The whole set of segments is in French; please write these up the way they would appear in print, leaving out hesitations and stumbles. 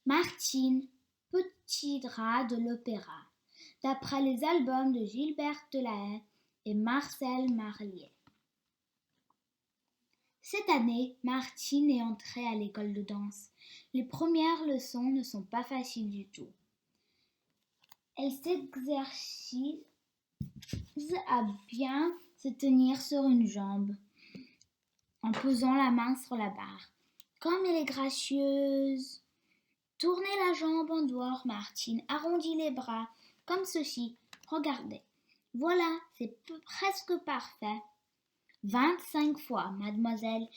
Martine, petit rat de l'opéra, d'après les albums de Gilberte Delahaye et Marcel Marlier. Cette année, Martine est entrée à l'école de danse. Les premières leçons ne sont pas faciles du tout. Elle s'exerce à bien se tenir sur une jambe en posant la main sur la barre. Comme elle est gracieuse! Tournez la jambe en dehors, Martine. Arrondis les bras, comme ceci. Regardez. Voilà, c'est presque parfait. 25 fois, mademoiselle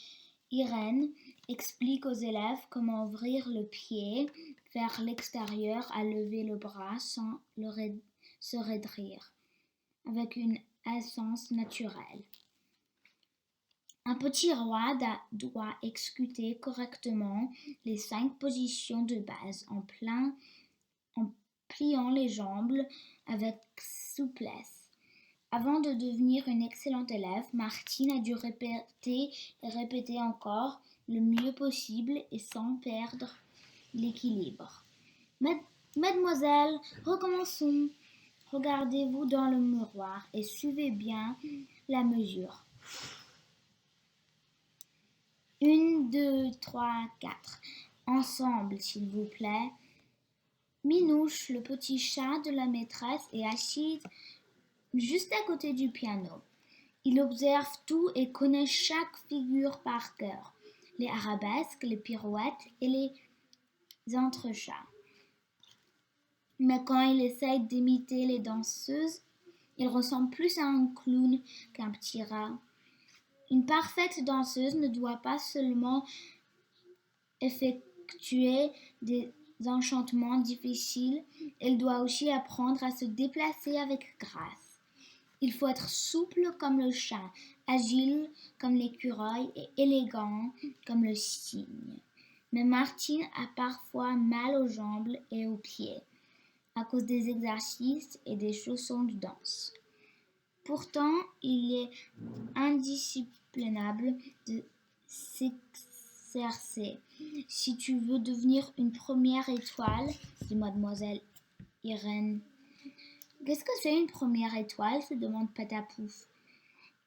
Irène explique aux élèves comment ouvrir le pied vers l'extérieur à lever le bras sans se raidrir, avec une aisance naturelle. Un petit roi doit exécuter correctement les 5 positions de base en pliant les jambes avec souplesse. Avant de devenir une excellente élève, Martine a dû répéter et répéter encore le mieux possible et sans perdre l'équilibre. Mademoiselle, recommençons. Regardez-vous dans le miroir et suivez bien la mesure. 1, 2, 3, 4. Ensemble, s'il vous plaît. Minouche, le petit chat de la maîtresse, est assis juste à côté du piano. Il observe tout et connaît chaque figure par cœur, les arabesques, les pirouettes et les entrechats. Mais quand il essaye d'imiter les danseuses, il ressemble plus à un clown qu'un petit rat. Une parfaite danseuse ne doit pas seulement effectuer des enchantements difficiles, elle doit aussi apprendre à se déplacer avec grâce. Il faut être souple comme le chat, agile comme l'écureuil et élégant comme le cygne. Mais Martine a parfois mal aux jambes et aux pieds à cause des exercices et des chaussons de danse. Pourtant, il est indisciplinable de s'exercer. Si tu veux devenir une première étoile, dit mademoiselle Irène. Qu'est-ce que c'est une première étoile se demande Patapouf.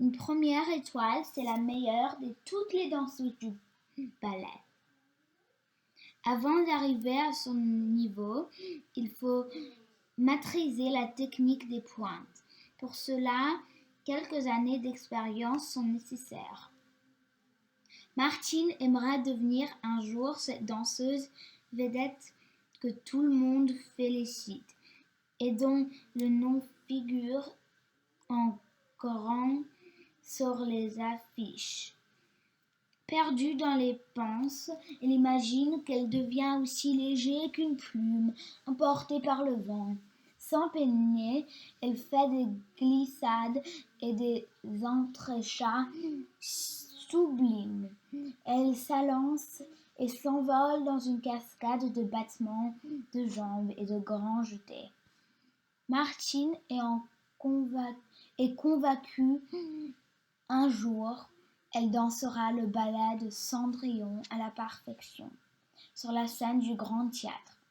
Une première étoile, c'est la meilleure de toutes les danseuses du ballet. Avant d'arriver à son niveau, il faut maîtriser la technique des pointes. Pour cela, quelques années d'expérience sont nécessaires. Martine aimerait devenir un jour cette danseuse vedette que tout le monde félicite et dont le nom figure en grand sur les affiches. Perdue dans les pensées, elle imagine qu'elle devient aussi légère qu'une plume emportée par le vent. Sans peiner, elle fait des glissades et des entrechats sublimes. Elle s'élance et s'envole dans une cascade de battements de jambes et de grands jetés. Martine est convaincue un jour, elle dansera le ballet de Cendrillon à la perfection, sur la scène du Grand Théâtre.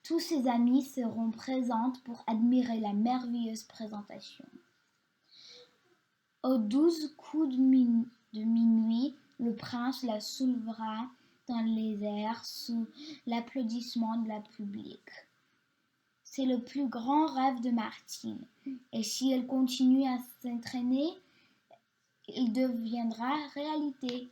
Tous ses amis seront présents pour admirer la merveilleuse présentation. Aux 12 coups de minuit, le prince la soulèvera dans les airs sous l'applaudissement de la public. C'est le plus grand rêve de Martine, et si elle continue à s'entraîner, il deviendra réalité.